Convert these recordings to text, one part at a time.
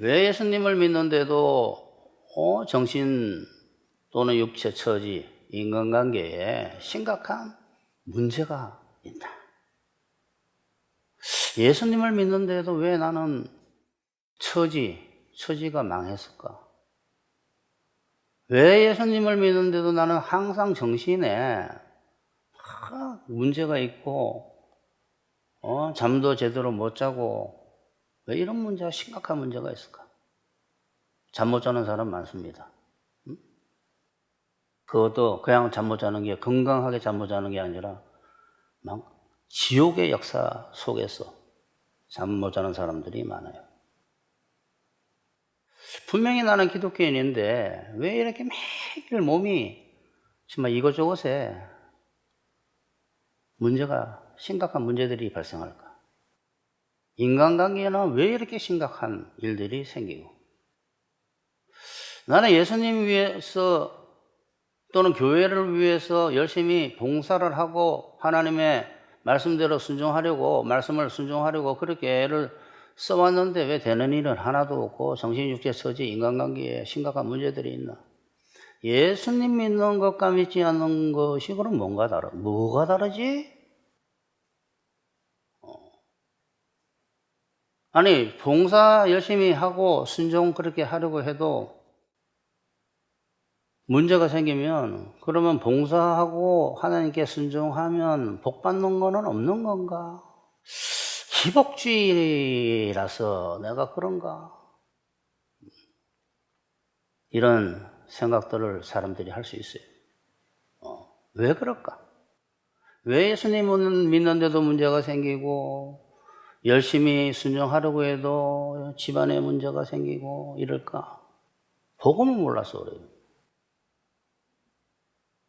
왜 예수님을 믿는데도 정신 또는 육체 처지, 인간관계에 심각한 문제가 있다. 예수님을 믿는데도 왜 나는 처지가 망했을까? 왜 예수님을 믿는데도 나는 항상 정신에 문제가 있고 잠도 제대로 못 자고 왜 이런 문제가 심각한 문제가 있을까? 잠 못 자는 사람 많습니다. 그것도 그냥 잠 못 자는 게 건강하게 잠 못 자는 게 아니라 막 지옥의 역사 속에서 잠 못 자는 사람들이 많아요. 분명히 나는 기독교인인데 왜 이렇게 매일 몸이 정말 이것저것에 심각한 문제들이 발생할까? 인간관계에는 왜 이렇게 심각한 일들이 생기고, 나는 예수님 위해서 또는 교회를 위해서 열심히 봉사를 하고 하나님의 말씀대로 말씀을 순종하려고 그렇게 애를 써왔는데 왜 되는 일은 하나도 없고 정신, 육체, 처지, 인간관계에 심각한 문제들이 있나? 예수님 믿는 것과 믿지 않는 것이 그럼 뭐가 다르지? 아니, 봉사 열심히 하고 순종 그렇게 하려고 해도 문제가 생기면 그러면 봉사하고 하나님께 순종하면 복 받는 거는 없는 건가? 기복주의라서 내가 그런가? 이런 생각들을 사람들이 할 수 있어요. 왜 그럴까? 왜 예수님은 믿는데도 문제가 생기고 열심히 순종하려고 해도 집안에 문제가 생기고 이럴까? 복음을 몰라서 그래요.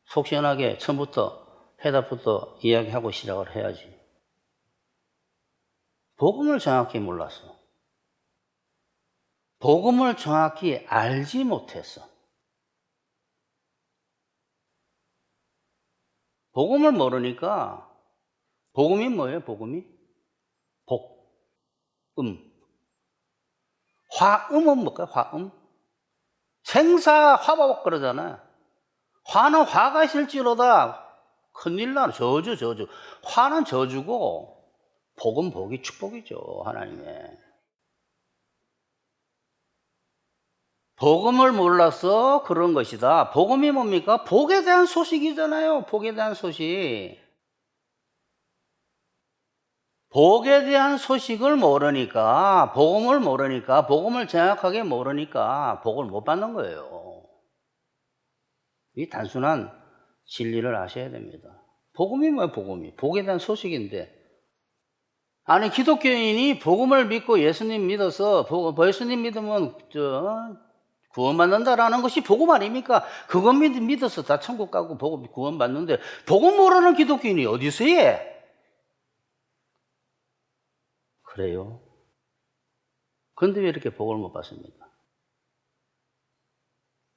속 시원하게 처음부터 해답부터 이야기하고 시작을 해야지. 복음을 정확히 몰랐어. 복음을 정확히 알지 못했어. 복음을 모르니까, 복음이 뭐예요, 복음이? 화음은 뭘까요, 화음? 생사 화복 그러잖아요. 화는 화가 실지로다. 큰일 나는 저주. 화는 저주고, 복은 복이 축복이죠, 하나님의. 복음을 몰라서 그런 것이다. 복음이 뭡니까? 복에 대한 소식이잖아요. 복에 대한 소식. 복에 대한 소식을 모르니까, 복음을 정확하게 모르니까 복을 못 받는 거예요. 이 단순한 진리를 아셔야 됩니다. 복음이 뭐예요, 복음이? 복에 대한 소식인데. 아니, 기독교인이 복음을 믿고 예수님 믿어서, 예수님 믿으면, 구원받는다라는 것이 복음 아닙니까? 그것 믿어서 다 천국 가고 구원받는데, 복음 모르는 기독교인이 어디서 해? 그래요? 그런데 왜 이렇게 복을 못 받습니까?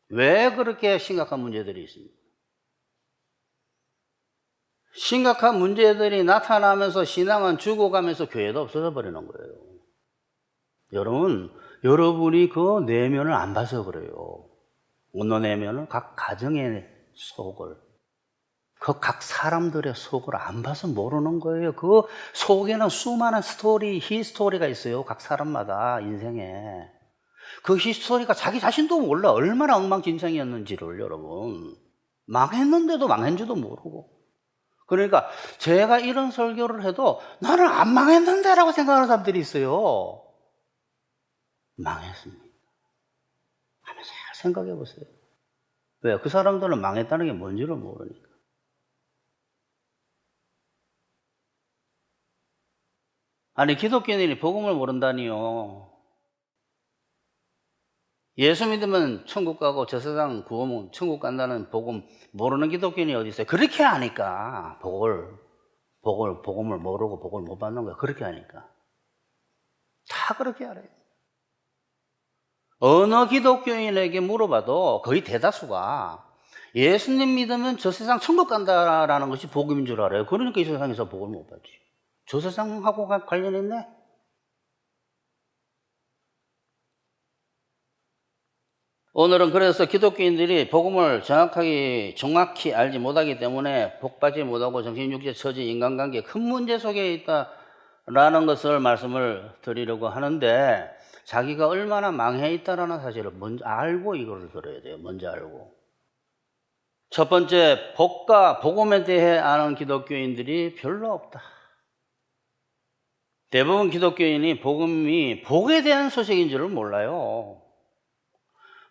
왜 그렇게 심각한 문제들이 있습니까? 심각한 문제들이 나타나면서 신앙은 죽어가면서 교회도 없어져 버리는 거예요. 여러분이 그 내면을 안 봐서 그래요. 어느 내면을 각 가정의 속을, 그 각 사람들의 속을 안 봐서 모르는 거예요. 그 속에는 수많은 히스토리가 있어요. 각 사람마다 인생에. 그 히스토리가 자기 자신도 몰라. 얼마나 엉망진창이었는지를 여러분. 망했는데도 망했는지도 모르고. 그러니까 제가 이런 설교를 해도 나는 안 망했는데 라고 생각하는 사람들이 있어요. 망했습니다. 한번 잘 생각해 보세요. 왜? 그 사람들은 망했다는 게 뭔지를 모르니까. 아니, 기독교인이 복음을 모른다니요. 예수 믿으면 천국 가고 저 세상 구원은 천국 간다는 복음 모르는 기독교인이 어디 있어요? 그렇게 하니까 복음을 모르고 복을 못 받는 거예요. 그렇게 하니까. 다 그렇게 알아요. 어느 기독교인에게 물어봐도 거의 대다수가 예수님 믿으면 저 세상 천국 간다라는 것이 복음인 줄 알아요. 그러니까 이 세상에서 복을 못 받지. 저 세상하고 관련있네? 오늘은 그래서 기독교인들이 복음을 정확히 알지 못하기 때문에 복받지 못하고 정신육체, 처지, 인간관계에 큰 문제 속에 있다라는 것을 말씀을 드리려고 하는데, 자기가 얼마나 망해 있다라는 사실을 먼저 알고 이거를 들어야 돼요. 먼저 알고. 첫 번째, 복과 복음에 대해 아는 기독교인들이 별로 없다. 대부분 기독교인이 복음이 복에 대한 소식인 줄을 몰라요.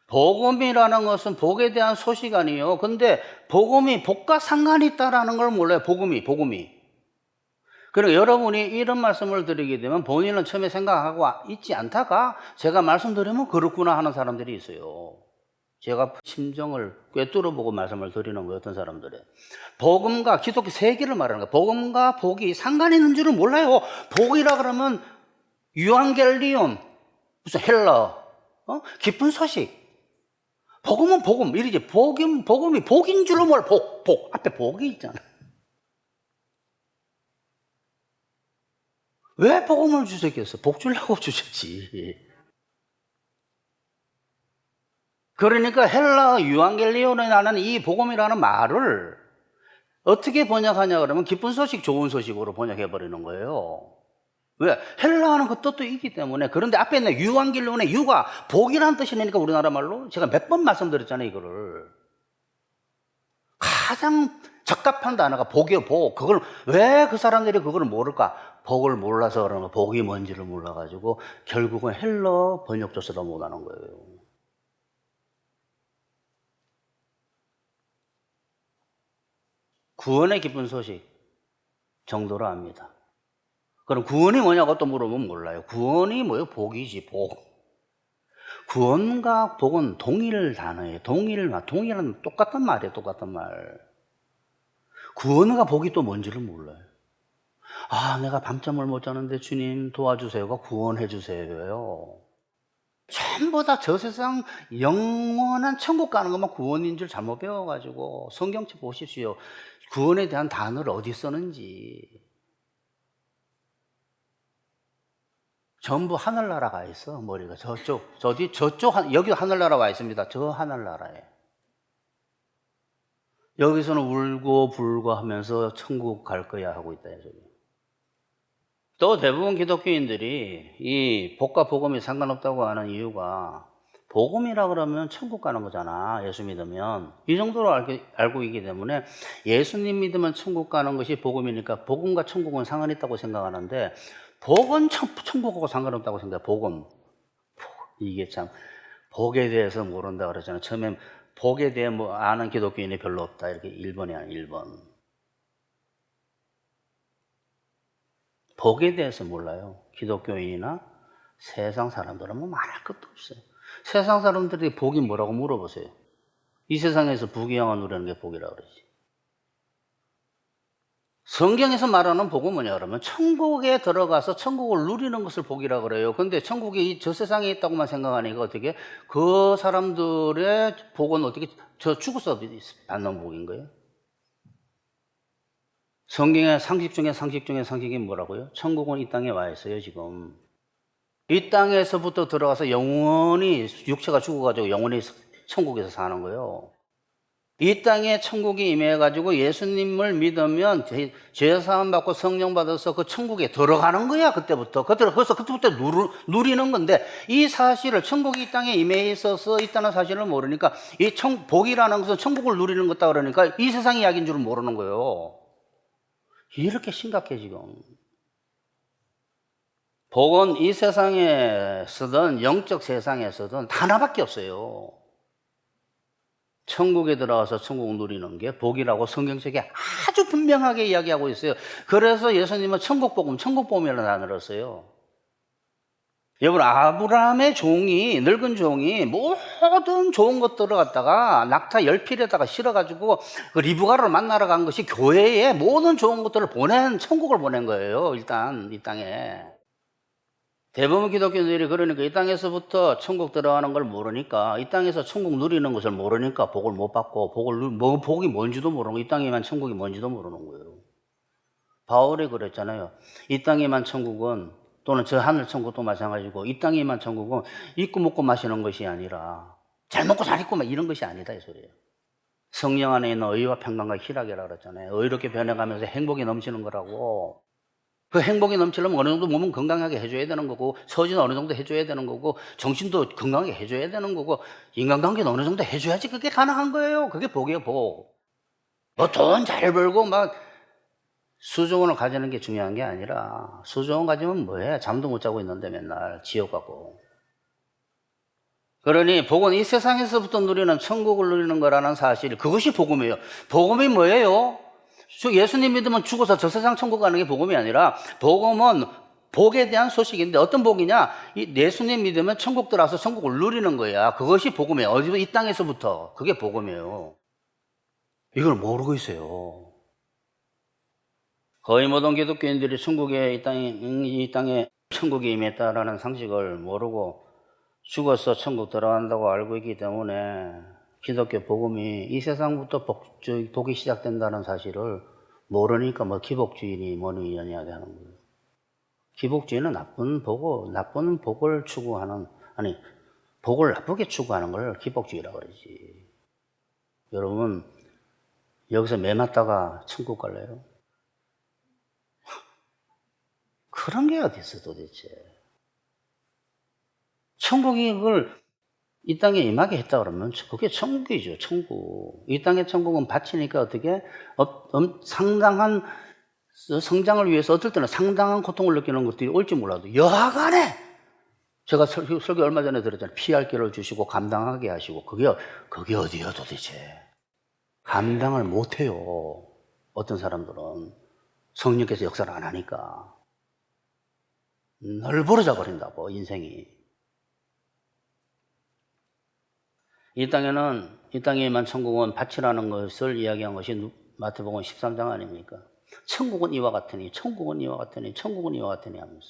복음이라는 것은 복에 대한 소식 아니에요. 근데 복음이 복과 상관이 있다라는 걸 몰라요. 복음이. 그러니까 여러분이 이런 말씀을 드리게 되면 본인은 처음에 생각하고 있지 않다가 제가 말씀드리면 그렇구나 하는 사람들이 있어요. 제가 심정을 꿰뚫어보고 말씀을 드리는 거예요. 어떤 사람들이. 복음과 기독교 세 개를 말하는 거예요. 복음과 복이 상관이 있는 줄을 몰라요. 복이라 그러면 유앙겔리온, 무슨 헬러, 기쁜 소식. 복음은 복음, 이러지. 복음이 복인 줄을 몰라. 복. 앞에 복이 있잖아. 왜 복음을 주셨겠어? 복 주려고 주셨지. 그러니까 헬라 유앙겔리온에 나는 이 복음이라는 말을 어떻게 번역하냐 그러면 기쁜 소식, 좋은 소식으로 번역해 버리는 거예요. 왜? 헬라어는 그 뜻도 있기 때문에. 그런데 앞에 있는 유앙겔리온의 유가 복이라는 뜻이니까 우리나라 말로 제가 몇 번 말씀드렸잖아요. 이거를 가장 적합한 단어가 복이요, 복. 그걸 왜 그 사람들이 그걸 모를까? 복을 몰라서 그러는 거. 복이 뭔지를 몰라가지고 결국은 헬러 번역조차도 못하는 거예요. 구원의 기쁜 소식 정도로 압니다. 그럼 구원이 뭐냐고 또 물어보면 몰라요. 구원이 뭐예요? 복이지, 복. 구원과 복은 동일 단어예요. 동일한 똑같은 말이에요. 똑같은 말. 구원과 복이 또 뭔지를 몰라요. 내가 밤잠을 못 자는데 주님 도와주세요가 구원해 주세요예요. 전부 다 저 세상 영원한 천국 가는 것만 구원인 줄 잘못 배워가지고 성경책 보십시오. 구원에 대한 단어를 어디 쓰는지. 전부 하늘나라 가 있어. 머리가 여기 하늘나라 와 있습니다. 저 하늘나라에. 여기서는 울고 불고 하면서 천국 갈 거야 하고 있다. 저기. 또 대부분 기독교인들이 이 복과 복음이 상관없다고 하는 이유가, 복음이라 그러면 천국 가는 거잖아. 예수 믿으면. 이 정도로 알고 있기 때문에 예수님 믿으면 천국 가는 것이 복음이니까 복음과 천국은 상관이 있다고 생각하는데, 복은 천국하고 상관없다고 생각해. 복음. 이게 참 복에 대해서 모른다 그러잖아요. 처음에 복에 대해 아는 기독교인이 별로 없다. 이렇게 1번이 아니야. 1번. 복에 대해서 몰라요. 기독교인이나 세상 사람들은 말할 것도 없어요. 세상 사람들이 복이 뭐라고 물어보세요. 이 세상에서 부귀영화 누리는 게 복이라고 그러지. 성경에서 말하는 복은 뭐냐 그러면 천국에 들어가서 천국을 누리는 것을 복이라고 그래요. 근데 천국이 저 세상에 있다고만 생각하니까 어떻게 그 사람들의 복은 어떻게 저 죽어서 받는 복인 거예요? 성경의 상식 중에 상식이 뭐라고요? 천국은 이 땅에 와 있어요. 지금 이 땅에서부터 들어가서 영원히 육체가 죽어가지고 영원히 천국에서 사는 거예요. 이 땅에 천국이 임해가지고 예수님을 믿으면 죄사함 받고 성령 받아서 그 천국에 들어가는 거야. 그때부터 누리는 건데, 이 사실을 천국이 이 땅에 임해 있어서 있다는 사실을 모르니까 이 복이라는 것은 천국을 누리는 거다 그러니까 이 세상 이야기인 줄은 모르는 거예요. 이렇게 심각해 지금. 복은 이 세상에서든 영적 세상에서든 하나밖에 없어요. 천국에 들어가서 천국 누리는 게 복이라고 성경책에 아주 분명하게 이야기하고 있어요. 그래서 예수님은 천국복음이라는 단어를 써요. 여러분, 아브라함의 늙은 종이 모든 좋은 것들을 갖다가 낙타 열필에다가 실어가지고 그 리브가를 만나러 간 것이 교회에 모든 좋은 것들을 천국을 보낸 거예요. 일단 이 땅에. 대부분 기독교인들이 그러니까 이 땅에서부터 천국 들어가는 걸 모르니까, 이 땅에서 천국 누리는 것을 모르니까 복을 못 받고, 복이 뭔지도 모르는 거예요. 이 땅에만 천국이 뭔지도 모르는 거예요. 바울이 그랬잖아요. 이 땅에만 천국은, 또는 저 하늘 천국도 마찬가지고, 이 땅에만 천국은 입고 먹고 마시는 것이 아니라 잘 먹고 잘 입고 막 이런 것이 아니다 이 소리예요. 성령 안에 있는 의와 평강과 희락이라고 그랬잖아요. 의롭게 변해가면서 행복이 넘치는 거라고. 그 행복이 넘치려면 어느 정도 몸은 건강하게 해줘야 되는 거고, 서지는 어느 정도 해줘야 되는 거고, 정신도 건강하게 해줘야 되는 거고, 인간관계는 어느 정도 해줘야지 그게 가능한 거예요. 그게 복이에요, 복. 뭐 돈 잘 벌고 막 수조원을 가지는 게 중요한 게 아니라, 수조원 가지면 뭐해? 잠도 못 자고 있는데 맨날 지옥 가고. 그러니 복은 이 세상에서부터 누리는 천국을 누리는 거라는 사실, 그것이 복음이에요. 복음이 뭐예요? 예수님 믿으면 죽어서 저 세상 천국 가는 게 복음이 아니라, 복음은 복에 대한 소식인데 어떤 복이냐? 예수님 믿으면 천국 들어와서 천국을 누리는 거야. 그것이 복음이에요. 어디서 이 땅에서부터. 그게 복음이에요. 이걸 모르고 있어요. 거의 모든 기독교인들이 천국에 이 땅에 천국이 임했다라는 상식을 모르고 죽어서 천국 들어간다고 알고 있기 때문에 기독교 복음이 이 세상부터 복이 시작된다는 사실을 모르니까 뭐 기복주의니 뭐니 이야기하는 거예요. 기복주의는 나쁜 복을 추구하는, 아니 복을 나쁘게 추구하는 걸 기복주의라고 그러지. 여러분 여기서 매 맞다가 천국 갈래요? 그런 게 어디 있어 도대체. 천국이 그걸 이 땅에 임하게 했다 그러면 그게 천국이죠. 천국. 이 땅의 천국은 바치니까 어떻게 상당한 성장을 위해서 어떨 때는 상당한 고통을 느끼는 것들이 올지 몰라도 여하간에 제가 설교 얼마 전에 들었잖아요. 피할 길을 주시고 감당하게 하시고 그게 어디야 도대체. 감당을 못해요. 어떤 사람들은 성령께서 역사를 안 하니까 널브러져 버린다고 인생이. 이 땅에 임한 천국은 밭이라는 것을 이야기한 것이 마태복음 13장 아닙니까? 천국은 이와 같으니, 천국은 이와 같으니, 천국은 이와 같으니 하면서.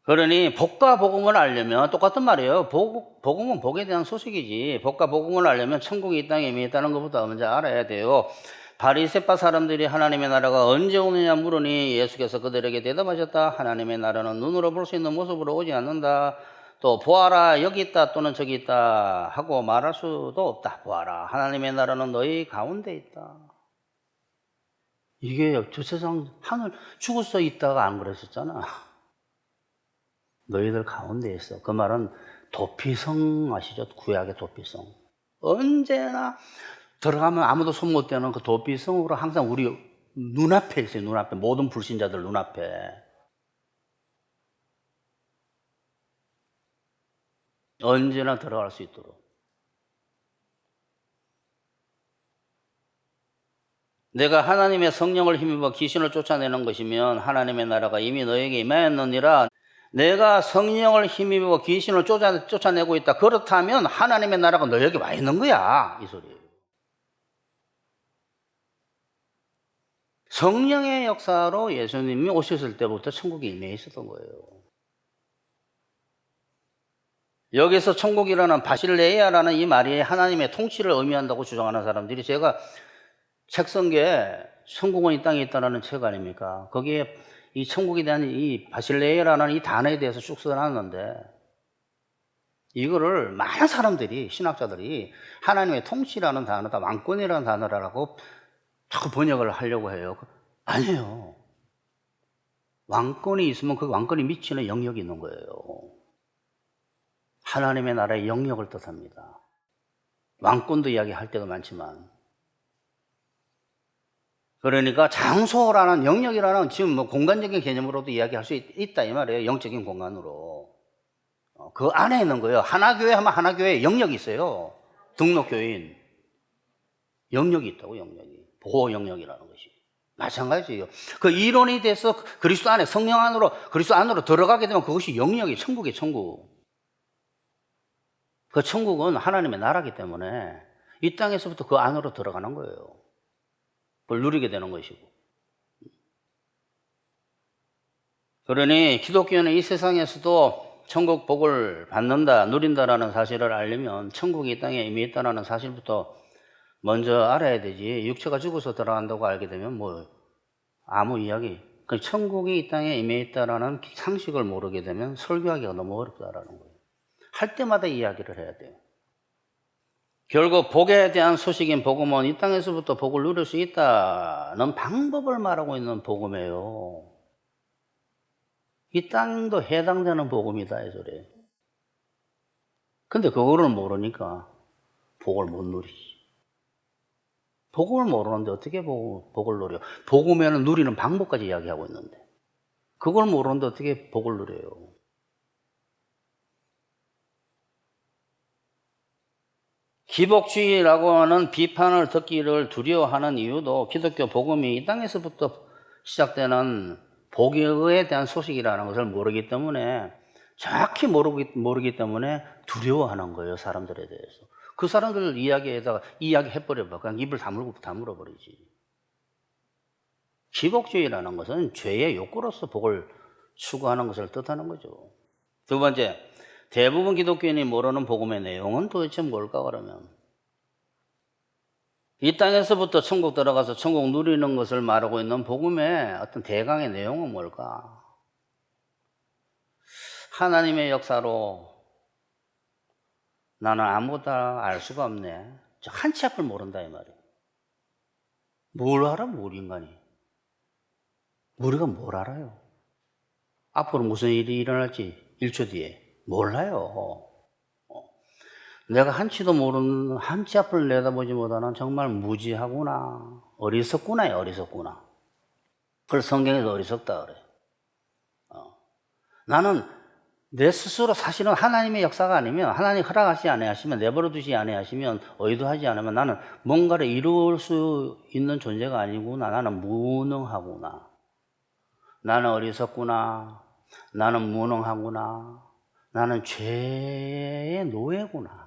그러니 복과 복음을 알려면 똑같은 말이에요. 복음은 복에 대한 소식이지. 복과 복음을 알려면 천국이 이 땅에 이미 있다는 것부터 먼저 알아야 돼요. 바리새파 사람들이 하나님의 나라가 언제 오느냐 물으니 예수께서 그들에게 대답하셨다. 하나님의 나라는 눈으로 볼 수 있는 모습으로 오지 않는다. 또 보아라 여기 있다 또는 저기 있다 하고 말할 수도 없다. 보아라 하나님의 나라는 너희 가운데 있다. 이게 저 세상 하늘 죽어서 있다가 안 그랬었잖아. 너희들 가운데 있어. 그 말은 도피성 아시죠? 구약의 도피성. 언제나 들어가면 아무도 손 못 대는 그 도피성으로 항상 우리 눈앞에 있어요. 눈앞에. 모든 불신자들 눈앞에. 언제나 들어갈 수 있도록. 내가 하나님의 성령을 힘입어 귀신을 쫓아내는 것이면 하나님의 나라가 이미 너에게 임하였느니라. 내가 성령을 힘입어 귀신을 쫓아내고 있다. 그렇다면 하나님의 나라가 너에게 와 있는 거야. 이 소리예요. 성령의 역사로 예수님이 오셨을 때부터 천국이 임해 있었던 거예요. 여기서 천국이라는 바실레이아라는 이 말이 하나님의 통치를 의미한다고 주장하는 사람들이, 제가 책 쓴 게 천국은 이 땅에 있다는 책 아닙니까? 거기에 이 천국에 대한 이 바실레이아라는 이 단어에 대해서 쭉 써놨는데, 이거를 많은 사람들이, 신학자들이 하나님의 통치라는 단어다, 왕권이라는 단어라고 자꾸 번역을 하려고 해요. 아니에요. 왕권이 있으면 그 왕권이 미치는 영역이 있는 거예요. 하나님의 나라의 영역을 뜻합니다. 왕권도 이야기할 때도 많지만. 그러니까 장소라는, 영역이라는 지금 뭐 공간적인 개념으로도 이야기할 수 있다 이 말이에요. 영적인 공간으로. 그 안에 있는 거예요. 하나교회 하면 하나교회에 영역이 있어요. 등록교인. 영역이 있다고, 영역이. 보호 영역이라는 것이. 마찬가지예요. 그 이론이 돼서 그리스도 안에, 성령 안으로, 그리스도 안으로 들어가게 되면 그것이 영역이, 천국이에요, 천국. 그 천국은 하나님의 나라이기 때문에 이 땅에서부터 그 안으로 들어가는 거예요. 그걸 누리게 되는 것이고. 그러니 기독교는 이 세상에서도 천국 복을 받는다, 누린다라는 사실을 알려면 천국이 이 땅에 이미 있다는 사실부터 먼저 알아야 되지. 육체가 죽어서 들어간다고 알게 되면 뭐 아무 이야기, 그 천국이 이 땅에 임해 있다라는 상식을 모르게 되면 설교하기가 너무 어렵다라는 거예요. 할 때마다 이야기를 해야 돼요. 결국 복에 대한 소식인 복음은 이 땅에서부터 복을 누릴 수 있다는 방법을 말하고 있는 복음이에요. 이 땅도 해당되는 복음이다 이 소리예요. 근데 그거를 모르니까 복을 못 누리지. 복음을 모르는데 어떻게 복을 누려? 복음에는 누리는 방법까지 이야기하고 있는데 그걸 모르는데 어떻게 복을 누려요? 기복주의라고 하는 비판을 듣기를 두려워하는 이유도 기독교 복음이 이 땅에서부터 시작되는 복에 대한 소식이라는 것을 모르기 때문에, 정확히 모르기 때문에 두려워하는 거예요, 사람들에 대해서. 그 사람들 이야기에다가 이야기해버려봐. 그냥 입을 다물어버리지. 기복주의라는 것은 죄의 욕구로서 복을 추구하는 것을 뜻하는 거죠. 두 번째, 대부분 기독교인이 모르는 복음의 내용은 도대체 뭘까 그러면? 이 땅에서부터 천국 들어가서 천국 누리는 것을 말하고 있는 복음의 어떤 대강의 내용은 뭘까? 하나님의 역사로 나는 아무것도 알 수가 없네. 한 치 앞을 모른다 이 말이에요. 뭘 알아? 우리 인간이. 우리가 뭘 알아요? 앞으로 무슨 일이 일어날지 1초 뒤에 몰라요. 내가 한 치도 모르는, 한 치 앞을 내다보지 못하는 정말 무지하구나, 어리석구나. 그래서 성경에서 어리석다 그래. 나는 내 스스로 사실은 하나님의 역사가 아니면, 하나님 허락하지 아니하시면, 내버려 두지 아니하시면, 의도하지 않으면 나는 뭔가를 이룰 수 있는 존재가 아니구나. 나는 무능하구나. 나는 어리석구나. 나는 무능하구나. 나는 죄의 노예구나.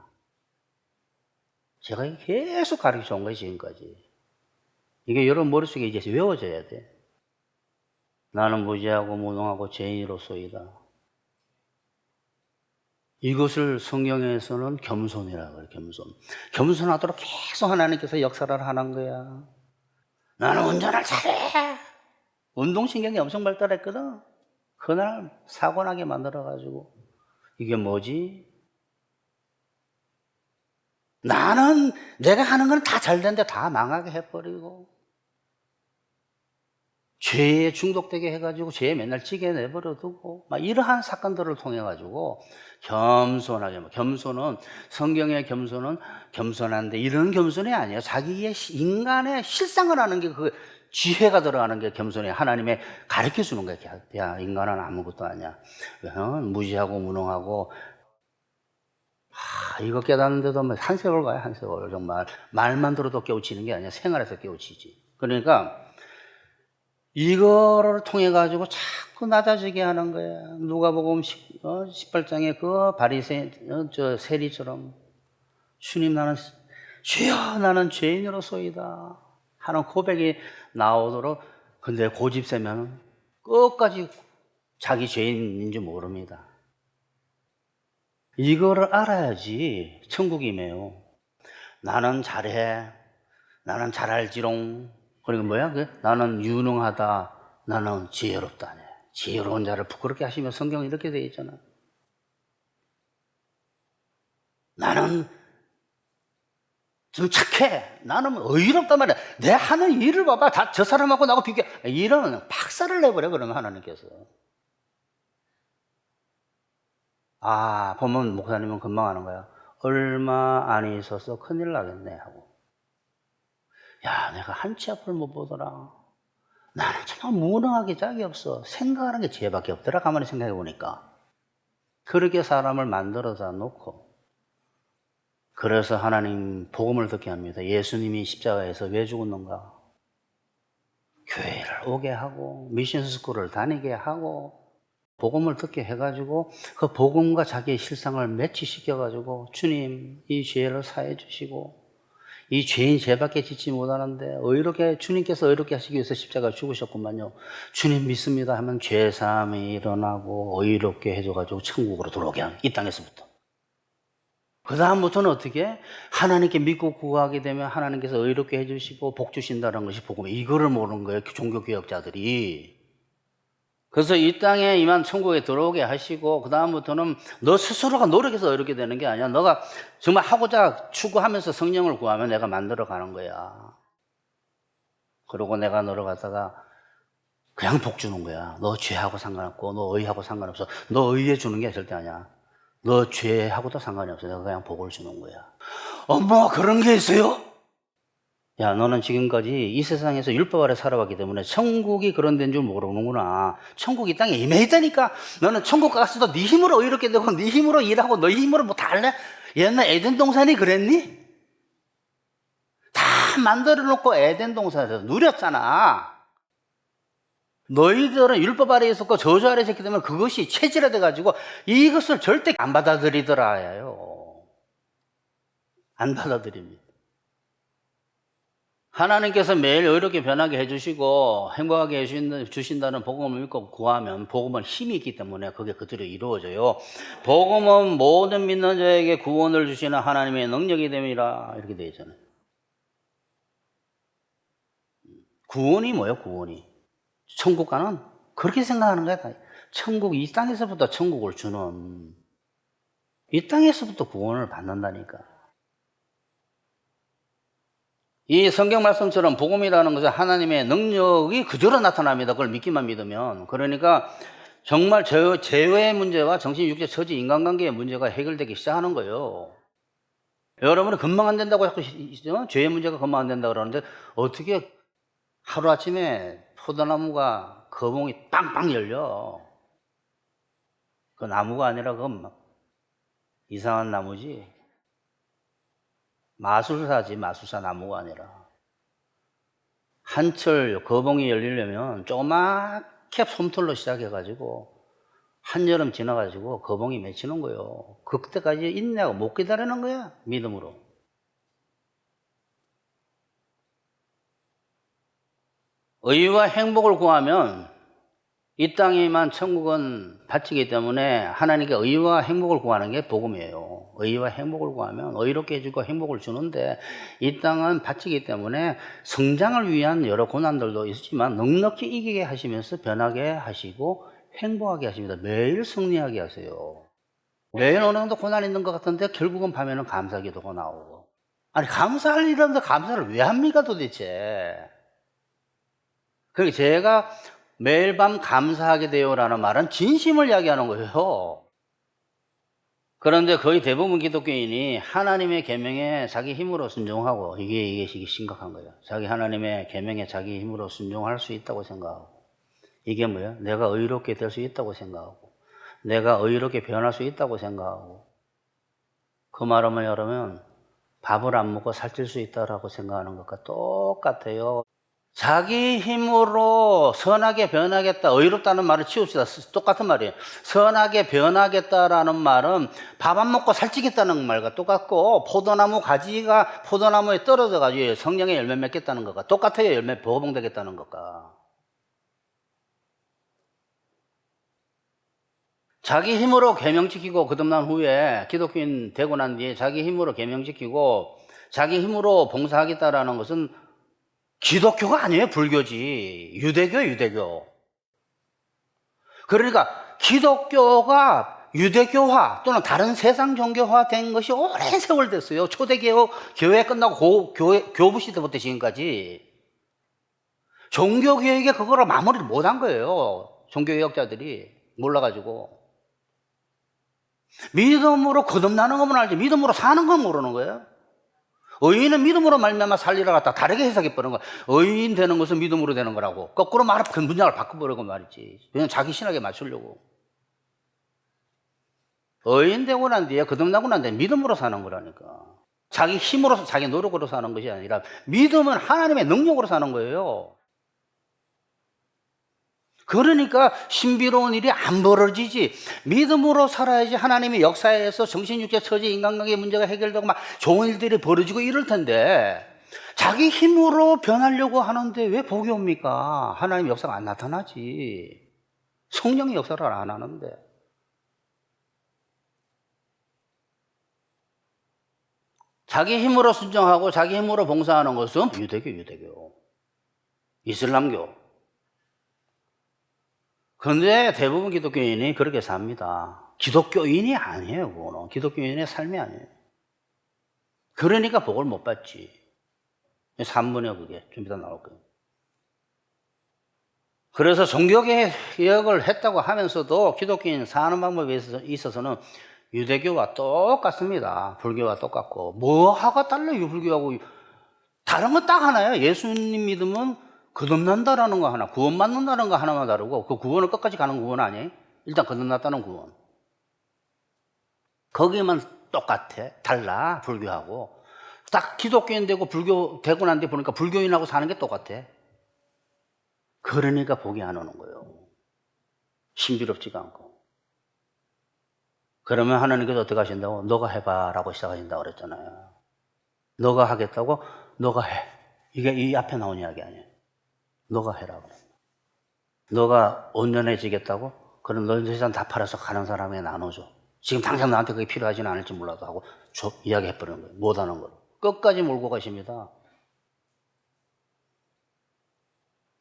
제가 계속 가르쳐 온 거예요, 지금까지. 이게 여러분 머릿속에 이제 외워져야 돼. 나는 무지하고 무능하고 죄인으로소이다. 이것을 성경에서는 겸손이라고 해요, 겸손. 겸손하도록 계속 하나님께서 역사를 하는 거야. 나는 운전을 잘해. 운동신경이 엄청 발달했거든. 그날 사고 나게 만들어가지고. 이게 뭐지? 나는 내가 하는 건 다 잘 되는데 다 망하게 해버리고, 죄에 중독되게 해가지고 죄에 맨날 찌게 내버려 두고, 막 이러한 사건들을 통해 가지고 겸손하게, 겸손은, 성경의 겸손은 겸손한데 이런 겸손이 아니에요. 자기의 인간의 실상을 하는 게 그 지혜가 들어가는 게 겸손이에요. 하나님의 가르쳐 주는 거예요. 야, 인간은 아무것도 아니야. 무지하고 무능하고. 이거 깨닫는데도 한 세월 가요, 한 세월. 정말 말만 들어도 깨우치는 게 아니야. 생활에서 깨우치지. 그러니까 이거를 통해 가지고 자꾸 낮아지게 하는 거야. 누가복음 18장에 그 바리새 세리처럼, 주님 주여 나는 죄인으로소이다 하는 고백이 나오도록. 근데 고집세면 끝까지 자기 죄인인 줄 모릅니다. 이거를 알아야지 천국이매요. 나는 잘해. 나는 잘할지롱. 그리고 뭐야? 나는 유능하다. 나는 지혜롭다. 지혜로운 자를 부끄럽게 하시며 성경은 이렇게 되어 있잖아. 나는 좀 착해. 나는 의롭단 말이야. 내 하는 일을 봐봐. 다 저 사람하고 나하고 비교. 이런 박살을 내버려, 그러면 하나님께서. 보면 목사님은 금방 하는 거야. 얼마 안 있어서 큰일 나겠네 하고. 야, 내가 한 치 앞을 못 보더라. 나는 정말 무능하게 짝이 없어. 생각하는 게 죄밖에 없더라. 가만히 생각해 보니까. 그렇게 사람을 만들어다 놓고, 그래서 하나님 복음을 듣게 합니다. 예수님이 십자가에서 왜 죽었는가? 교회를 오게 하고 미션 스쿨을 다니게 하고 복음을 듣게 해가지고 그 복음과 자기의 실상을 매치시켜가지고, 주님 이 죄를 사해 주시고, 이 죄인 죄밖에 짓지 못하는데 주님께서 의롭게 하시기 위해서 십자가 죽으셨구만요. 주님 믿습니다 하면 죄사함이 일어나고 의롭게 해줘가지고 천국으로 들어오게 하는, 이 땅에서부터. 그 다음부터는 어떻게? 하나님께 믿고 구하게 되면 하나님께서 의롭게 해주시고 복 주신다는 것이 복음이에요. 이거를 모르는 거예요, 종교개혁자들이. 그래서 이 땅에 임한 천국에 들어오게 하시고 그다음부터는 너 스스로가 노력해서 이렇게 되는 게 아니야. 너가 정말 하고자 추구하면서 성령을 구하면 내가 만들어 가는 거야. 그러고 내가 너를 갖다가 그냥 복 주는 거야. 너 죄하고 상관없고 너 의하고 상관없어. 너 의해 주는 게 절대 아니야. 너 죄하고도 상관이 없어. 내가 그냥 복을 주는 거야. 엄마 그런 게 있어요? 야, 너는 지금까지 이 세상에서 율법 아래 살아왔기 때문에 천국이 그런 데인 줄 모르는구나. 천국이 이 땅에 임해 있다니까. 너는 천국 가서도 네 힘으로 의롭게 되고 네 힘으로 일하고 너희 힘으로 뭐 다 할래? 옛날 에덴 동산이 그랬니? 다 만들어 놓고 에덴 동산에서 누렸잖아. 너희들은 율법 아래에 있었고 저주 아래에 있었기 때문에 그것이 체질화돼 가지고 이것을 절대 안 받아들이더라요. 안 받아들입니다. 하나님께서 매일 의롭게 변하게 해주시고 행복하게 해주신다는 복음을 믿고 구하면 복음은 힘이 있기 때문에 그게 그대로 이루어져요. 복음은 모든 믿는 자에게 구원을 주시는 하나님의 능력이 됨이라 이렇게 되어 있잖아요. 구원이 뭐예요? 구원이 천국 가는 그렇게 생각하는 거야. 천국 이 땅에서부터 천국을 주는 이 땅에서부터 구원을 받는다니까. 이 성경 말씀처럼 복음이라는 것은 하나님의 능력이 그대로 나타납니다. 그걸 믿기만 믿으면. 그러니까 정말 죄의 문제와 정신, 육체, 처지, 인간관계의 문제가 해결되기 시작하는 거예요. 여러분은 금방 안 된다고 자꾸 죄의 문제가 금방 안 된다고 그러는데 어떻게 하루아침에 포도나무가 거봉이 빵빵 열려. 그 나무가 아니라 그건 이상한 나무지. 마술사지, 마술사 나무가 아니라. 한철 거봉이 열리려면 조그맣게 솜털로 시작해가지고 한여름 지나가지고 거봉이 맺히는 거예요. 그때까지 인내하고 못 기다리는 거야, 믿음으로. 의와 행복을 구하면 이 땅에만 천국은 바치기 때문에 하나님께 의와 행복을 구하는 게 복음이에요. 의와 행복을 구하면 의롭게 해주고 행복을 주는데 이 땅은 바치기 때문에 성장을 위한 여러 고난들도 있지만 넉넉히 이기게 하시면서 변하게 하시고 행복하게 하십니다. 매일 승리하게 하세요. 매일 어느 정도 고난이 있는 것 같은데 결국은 밤에는 감사기도가 나오고. 아니 감사할 일인데 감사를 왜 합니까 도대체. 그러니까 제가 매일 밤 감사하게 돼요라는 말은 진심을 이야기하는 거예요. 그런데 거의 대부분 기독교인이 하나님의 계명에 자기 힘으로 순종하고 이게 심각한 거예요. 자기 하나님의 계명에 자기 힘으로 순종할 수 있다고 생각하고 이게 뭐예요? 내가 의롭게 될 수 있다고 생각하고 내가 의롭게 변할 수 있다고 생각하고 그 말은 뭐냐면 밥을 안 먹고 살찔 수 있다라고 생각하는 것과 똑같아요. 자기 힘으로 선하게 변하겠다, 의롭다는 말을 치웁시다. 똑같은 말이에요. 선하게 변하겠다라는 말은 밥 안 먹고 살찌겠다는 말과 똑같고 포도나무 가지가 포도나무에 떨어져가지고 성령의 열매 맺겠다는 것과 똑같아요. 열매 보봉되겠다는 것과. 자기 힘으로 계명 지키고 거듭난 후에 기독교인 되고 난 뒤에 자기 힘으로 계명 지키고 자기 힘으로 봉사하겠다라는 것은 기독교가 아니에요. 불교지. 유대교. 그러니까 기독교가 유대교화 또는 다른 세상 종교화 된 것이 오랜 세월 됐어요. 초대교회 교회 끝나고 교부 시대부터 지금까지. 종교개혁에 그거를 마무리를 못한 거예요. 종교개혁자들이 몰라가지고. 믿음으로 거듭나는 것만 알지 믿음으로 사는 건 모르는 거예요. 의인은 믿음으로 말미암아 살리라 갖다 다르게 해석해버린 거야. 의인 되는 것은 믿음으로 되는 거라고. 거꾸로 말하면 그 문장을 바꿔버리고 말이지. 그냥 자기 신학에 맞추려고. 의인 되고 난 뒤에 거듭나고 난 뒤에 믿음으로 사는 거라니까. 자기 힘으로 자기 노력으로 사는 것이 아니라 믿음은 하나님의 능력으로 사는 거예요. 그러니까 신비로운 일이 안 벌어지지. 믿음으로 살아야지 하나님의 역사에서 정신, 육체, 처지, 인간관계 문제가 해결되고 막 좋은 일들이 벌어지고 이럴 텐데 자기 힘으로 변하려고 하는데 왜 복이 옵니까? 하나님의 역사가 안 나타나지. 성령의 역사를 안 하는데. 자기 힘으로 순종하고 자기 힘으로 봉사하는 것은 유대교. 이슬람교. 근데 대부분 기독교인이 그렇게 삽니다. 기독교인이 아니에요, 그거는. 기독교인의 삶이 아니에요. 그러니까 복을 못 받지. 산문이요, 그게. 좀 이따 나올 거예요. 그래서 종교개혁을 했다고 하면서도 기독교인 사는 방법에 있어서는 유대교와 똑같습니다. 불교와 똑같고. 뭐하가 달라요, 불교하고. 다른 건 딱 하나예요. 예수님 믿으면 거듭난다라는 거 하나, 구원받는다는 거 하나만 다르고, 그 구원을 끝까지 가는 구원 아니에요? 일단 거듭났다는 구원. 거기만 똑같아. 달라, 불교하고. 딱 기독교인 되고 불교 되고 난 뒤에 보니까 불교인하고 사는 게 똑같아. 그러니까 복이 안 오는 거예요. 신비롭지가 않고. 그러면 하나님께서 어떻게 하신다고? 너가 해봐 라고 시작하신다고 그랬잖아요. 너가 하겠다고? 너가 해. 이게 이 앞에 나온 이야기 아니에요. 너가 해라 그래. 너가 온전해지겠다고? 그럼 너 재산 다 팔아서 가는 사람에게 나눠줘. 지금 당장 나한테 그게 필요하지는 않을지 몰라도 하고 이야기해버리는 거예요. 못하는 걸. 끝까지 몰고 가십니다.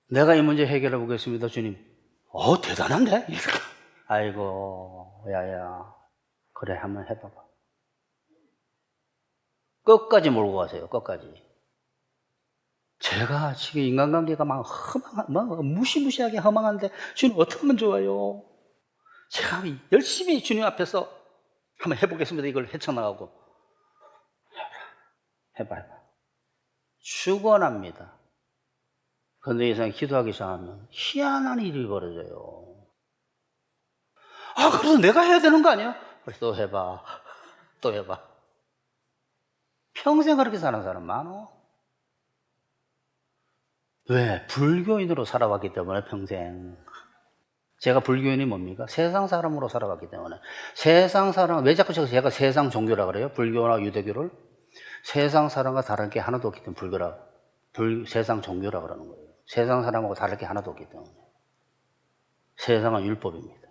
내가 이 문제 해결해 보겠습니다, 주님. 대단한데? 아이고, 야야. 그래, 한번 해봐봐. 끝까지 몰고 가세요, 끝까지. 제가 지금 인간관계가 막 무시무시하게 허망한데, 주님 어떻게 하면 좋아요? 제가 열심히 주님 앞에서 한번 해보겠습니다. 이걸 헤쳐나가고. 해봐. 죽어납니다. 그런데 이상 기도하기 시작하면 희한한 일이 벌어져요. 그래서 내가 해야 되는 거 아니야? 또 해봐. 또 해봐. 평생 그렇게 사는 사람 많어. 왜? 불교인으로 살아왔기 때문에 평생. 제가 불교인이 뭡니까? 세상 사람으로 살아왔기 때문에. 세상 사람, 왜 자꾸 제가 세상 종교라 그래요? 불교나 유대교를? 세상 사람과 다른 게 하나도 없기 때문에 세상 종교라 그러는 거예요. 세상 사람하고 다를 게 하나도 없기 때문에. 세상은 율법입니다.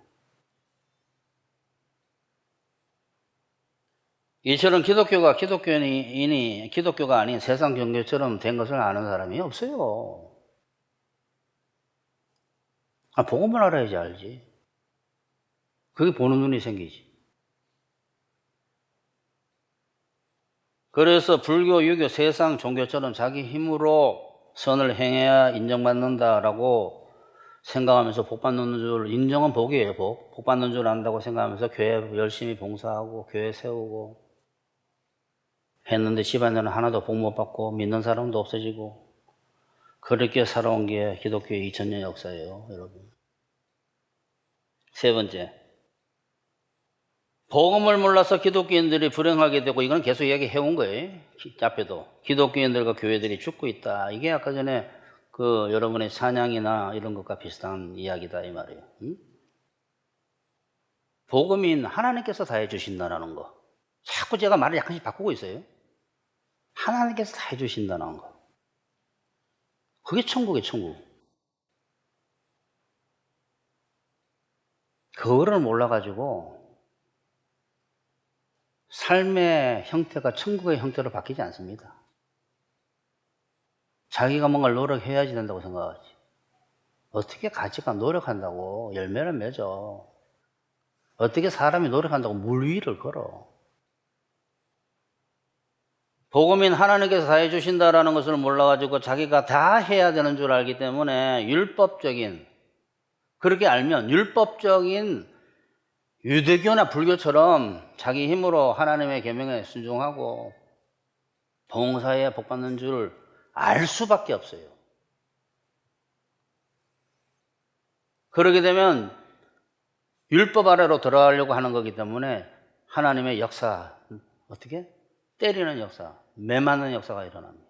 이처럼 기독교인이 기독교가 아닌 세상 종교처럼 된 것을 아는 사람이 없어요. 복음을 알아야지 알지. 그게 보는 눈이 생기지. 그래서 불교, 유교, 세상 종교처럼 자기 힘으로 선을 행해야 인정받는다라고 생각하면서 복 받는 줄, 인정은 복이에요, 복. 복 받는 줄 안다고 생각하면서 교회 열심히 봉사하고 교회 세우고 했는데 집안에는 하나도 복 못 받고 믿는 사람도 없어지고 그렇게 살아온 게 기독교의 2000년 역사예요, 여러분. 세 번째, 복음을 몰라서 기독교인들이 불행하게 되고, 이건 계속 이야기해온 거예요. 앞에도. 기독교인들과 교회들이 죽고 있다. 이게 아까 전에 여러분의 찬양이나 이런 것과 비슷한 이야기다, 이 말이에요. 응? 복음인 하나님께서 다 해주신다는 거. 자꾸 제가 말을 약간씩 바꾸고 있어요. 하나님께서 다 해주신다는 거. 그게 천국이에요, 천국. 그거를 몰라가지고 삶의 형태가 천국의 형태로 바뀌지 않습니다. 자기가 뭔가를 노력해야지 된다고 생각하지. 어떻게 가치가 노력한다고 열매를 맺어. 어떻게 사람이 노력한다고 물 위를 걸어. 복음인 하나님께서 다 해주신다라는 것을 몰라가지고 자기가 다 해야 되는 줄 알기 때문에 그렇게 알면 율법적인 유대교나 불교처럼 자기 힘으로 하나님의 계명에 순종하고 봉사에 복받는 줄 알 수밖에 없어요. 그러게 되면 율법 아래로 들어가려고 하는 거기 때문에 하나님의 역사, 어떻게? 때리는 역사, 매맞는 역사가 일어납니다.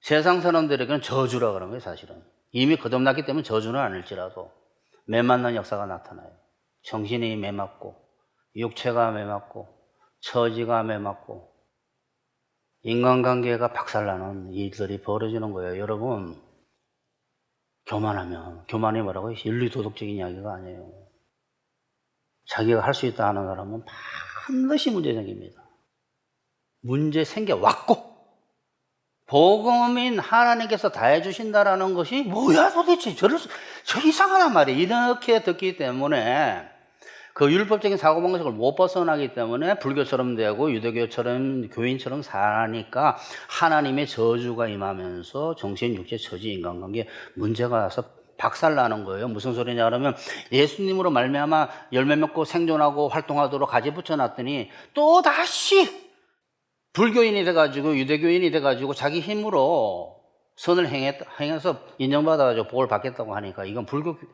세상 사람들에게는 저주라 그런 거예요, 사실은. 이미 거듭났기 때문에 저주는 아닐지라도 매맞는 역사가 나타나요. 정신이 매맞고, 육체가 매맞고, 처지가 매맞고, 인간관계가 박살나는 일들이 벌어지는 거예요. 여러분, 교만이 뭐라고 해요? 윤리도덕적인 이야기가 아니에요. 자기가 할 수 있다 하는 사람은 반드시 문제 생깁니다. 문제 생겨왔고, 복음인 하나님께서 다 해주신다라는 것이 뭐야 도대체 저 이상하단 말이에요. 이렇게 듣기 때문에 그 율법적인 사고방식을 못 벗어나기 때문에 불교처럼 되고 유대교처럼 교인처럼 사니까 하나님의 저주가 임하면서 정신, 육체, 처지, 인간관계 문제가 와서 박살나는 거예요. 무슨 소리냐 그러면 예수님으로 말미암아 열매 맺고 생존하고 활동하도록 가지 붙여놨더니 또다시 불교인이 돼가지고 유대교인이 돼가지고 자기 힘으로 선을 행해서 인정받아가지고 복을 받겠다고 하니까 이건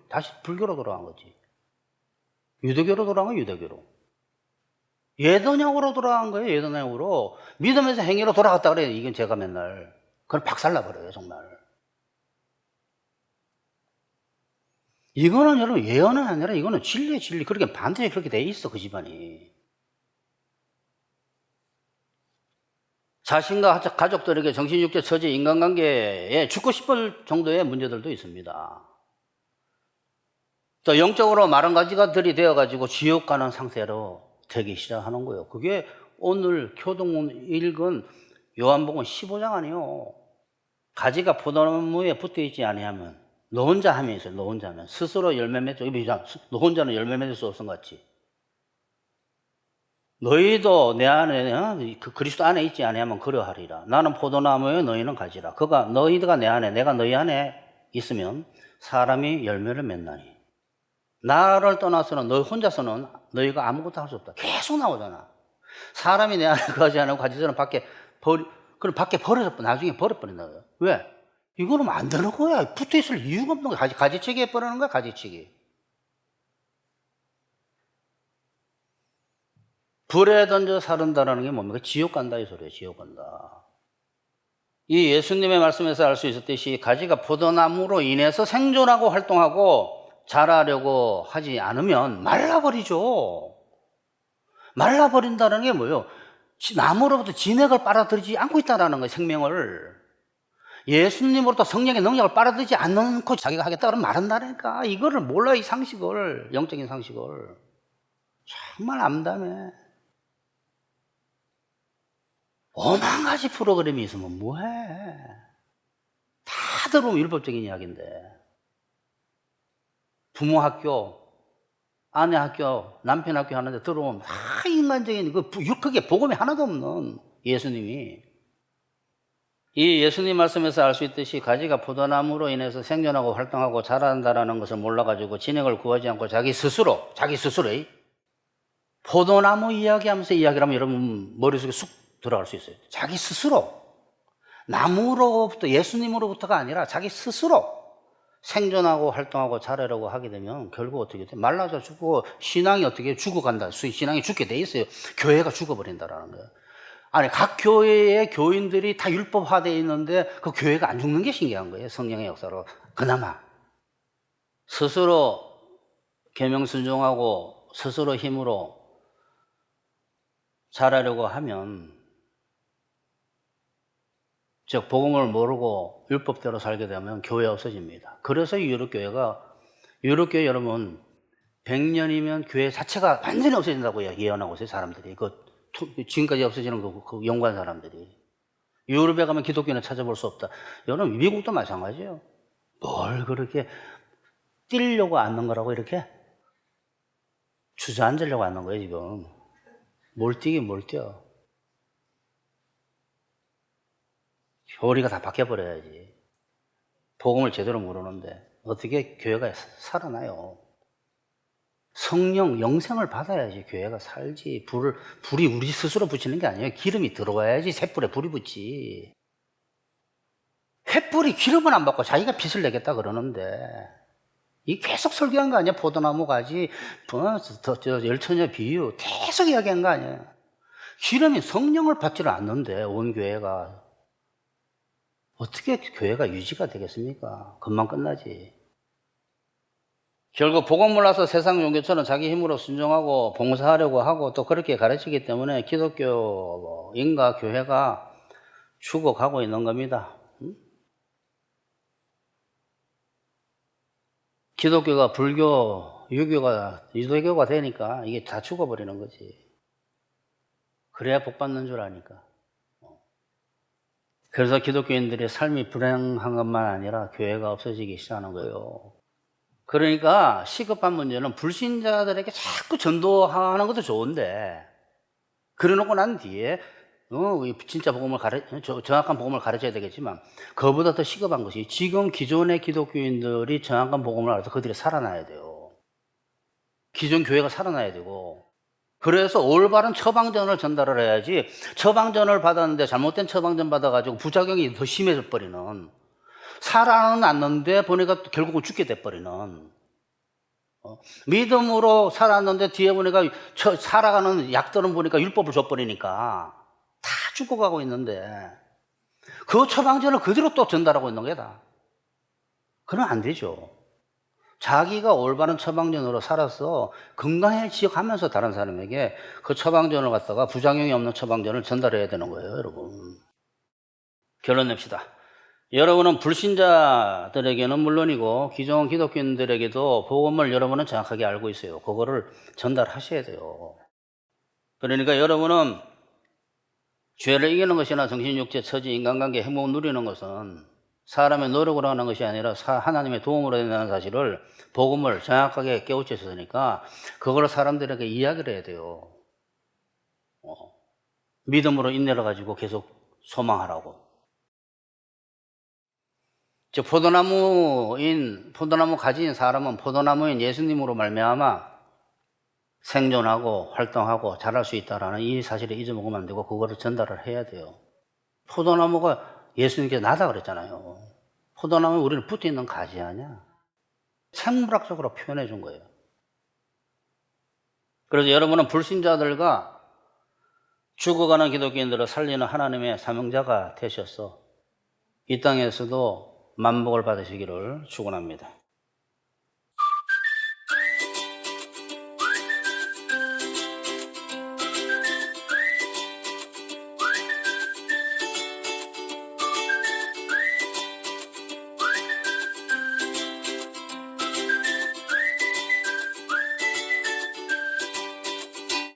다시 불교로 돌아간 거지. 유대교로 돌아간 거예요, 유대교로. 예더냐고로 돌아간 거예요, 예더냐고로. 믿음에서 행위로 돌아갔다 그래요, 이건 제가 맨날. 그걸 박살나버려요, 정말. 이거는 여러분 예언은 아니라 이거는 진리의 진리. 그렇게 반드시 그렇게 돼 있어, 그 집안이. 자신과 가족들에게 정신, 육체, 처지, 인간관계에 죽고 싶을 정도의 문제들도 있습니다. 또 영적으로 마른 가지가들이 되어가지고 지옥 가는 상태로 되기 시작하는 거예요. 그게 오늘 교동문 읽은 요한복음 15장 아니에요. 가지가 포도나무에 붙어 있지 아니하면 너 혼자 하면 있어요. 너 혼자 하면 스스로 열매 맺죠. 너 혼자는 열매 맺을 수 없은 것 같지. 너희도 내 안에 그 그리스도 안에 있지 아니하면 그러하리라. 나는 포도나무에 너희는 가지라. 너희가 내 안에 내가 너희 안에 있으면 사람이 열매를 맺나니. 나를 떠나서는 너 혼자서는 너희가 아무것도 할 수 없다. 계속 나오잖아. 사람이 내 안에 거하지 않고 가지서는 그럼 밖에 나중에 버려버린다. 왜? 이거는 안 되는 거야. 붙어 있을 이유가 없는 거야. 가지치기 해버리는 거야, 가지치기. 불에 던져 사른다라는 게 뭡니까? 지옥 간다 이 소리예요. 지옥 간다. 이 예수님의 말씀에서 알 수 있었듯이 가지가 포도나무로 인해서 생존하고 활동하고 자라려고 하지 않으면 말라버리죠. 말라버린다는 게 뭐예요? 나무로부터 진액을 빨아들이지 않고 있다는 거예요. 생명을. 예수님으로부터 성령의 능력을 빨아들이지 않고 자기가 하겠다 그러면 말한다니까. 이거를 몰라, 이 상식을. 영적인 상식을. 정말 암담해. 오만 가지 프로그램이 있으면 뭐해. 다 들어오면 율법적인 이야기인데. 부모 학교, 아내 학교, 남편 학교 하는데 들어오면 다 인간적인, 그게 복음이 하나도 없는 예수님이. 이 예수님 말씀에서 알 수 있듯이 가지가 포도나무로 인해서 생존하고 활동하고 자란다라는 것을 몰라가지고 진액을 구하지 않고 자기 스스로 포도나무 이야기하면서 이야기를 하면 여러분 머릿속에 쑥 들어갈 수 있어요. 자기 스스로. 나무로부터, 예수님으로부터가 아니라 자기 스스로 생존하고 활동하고 자라려고 하게 되면 결국 어떻게 돼? 말라져 죽고 신앙이 어떻게 죽어간다. 신앙이 죽게 돼 있어요. 교회가 죽어버린다라는 거예요. 아니, 각 교회의 교인들이 다 율법화되어 있는데 그 교회가 안 죽는 게 신기한 거예요. 성령의 역사로. 그나마 스스로 계명 순종하고 스스로 힘으로 자라려고 하면, 즉 복음을 모르고 율법대로 살게 되면 교회 없어집니다. 그래서 유럽교회 여러분 100년이면 교회 자체가 완전히 없어진다고 예언하고 있어요. 사람들이 지금까지 없어지는 그 연구한 사람들이. 유럽에 가면 기독교는 찾아볼 수 없다. 여러분 미국도 마찬가지예요. 뭘 그렇게 뛰려고 앉는 거라고 이렇게 주저앉으려고 앉는 거예요 지금. 뭘 뛰어. 교리가 다 바뀌어버려야지. 복음을 제대로 모르는데 어떻게 교회가 살아나요? 성령, 영생을 받아야지 교회가 살지. 불이 우리 스스로 붙이는 게 아니에요. 기름이 들어와야지 횃불에 불이 붙지. 횃불이 기름은 안 받고 자기가 빛을 내겠다 그러는데 이 계속 설교한 거 아니야? 포도나무 가지, 열처녀 비유 계속 이야기한 거 아니에요? 기름이 성령을 받지를 않는데 온 교회가 어떻게 교회가 유지가 되겠습니까? 금방 끝나지. 결국 복음 몰라서 세상 종교처럼 자기 힘으로 순종하고 봉사하려고 하고 또 그렇게 가르치기 때문에 기독교인가 교회가 죽어가고 있는 겁니다. 기독교가 불교, 유대교가 되니까 이게 다 죽어버리는 거지. 그래야 복 받는 줄 아니까. 그래서 기독교인들의 삶이 불행한 것만 아니라 교회가 없어지기 시작하는 거예요. 그러니까 시급한 문제는 불신자들에게 자꾸 전도하는 것도 좋은데, 그래놓고 난 뒤에 진짜 정확한 복음을 가르쳐야 되겠지만, 그보다 더 시급한 것이 지금 기존의 기독교인들이 정확한 복음을 알아서 그들이 살아나야 돼요. 기존 교회가 살아나야 되고, 그래서 올바른 처방전을 전달을 해야지, 처방전을 받았는데 잘못된 처방전 받아가지고 부작용이 더 심해져 버리는, 살아났는데 보니까 결국은 죽게 돼버리는, 믿음으로 살았는데 뒤에 보니까 살아가는 약들은 보니까 율법을 줘버리니까 다 죽어가고 있는데, 그 처방전을 그대로 또 전달하고 있는 거다. 그러면 안 되죠. 자기가 올바른 처방전으로 살아서 건강해지어가면서 다른 사람에게 그 처방전을 갖다가 부작용이 없는 처방전을 전달해야 되는 거예요, 여러분. 결론 냅시다. 여러분은 불신자들에게는 물론이고 기존 기독교인들에게도 복음을 여러분은 정확하게 알고 있어요. 그거를 전달하셔야 돼요. 그러니까 여러분은 죄를 이기는 것이나 정신, 육체, 처지, 인간관계 행복을 누리는 것은 사람의 노력으로 하는 것이 아니라 하나님의 도움으로 된다는 사실을, 복음을 정확하게 깨우치셨으니까 그걸 사람들에게 이야기를 해야 돼요. 믿음으로 인내를 가지고 계속 소망하라고. 즉 포도나무 가진 사람은 포도나무인 예수님으로 말미암아 생존하고 활동하고 자랄 수 있다라는 이 사실을 잊어먹으면 안 되고, 그거를 전달을 해야 돼요. 포도나무가 예수님께서 나다 그랬잖아요. 포도나무에 우리는 붙어있는 가지 아니야. 생물학적으로 표현해 준 거예요. 그래서 여러분은 불신자들과 죽어가는 기독교인들을 살리는 하나님의 사명자가 되셔서 이 땅에서도 만복을 받으시기를 축원합니다.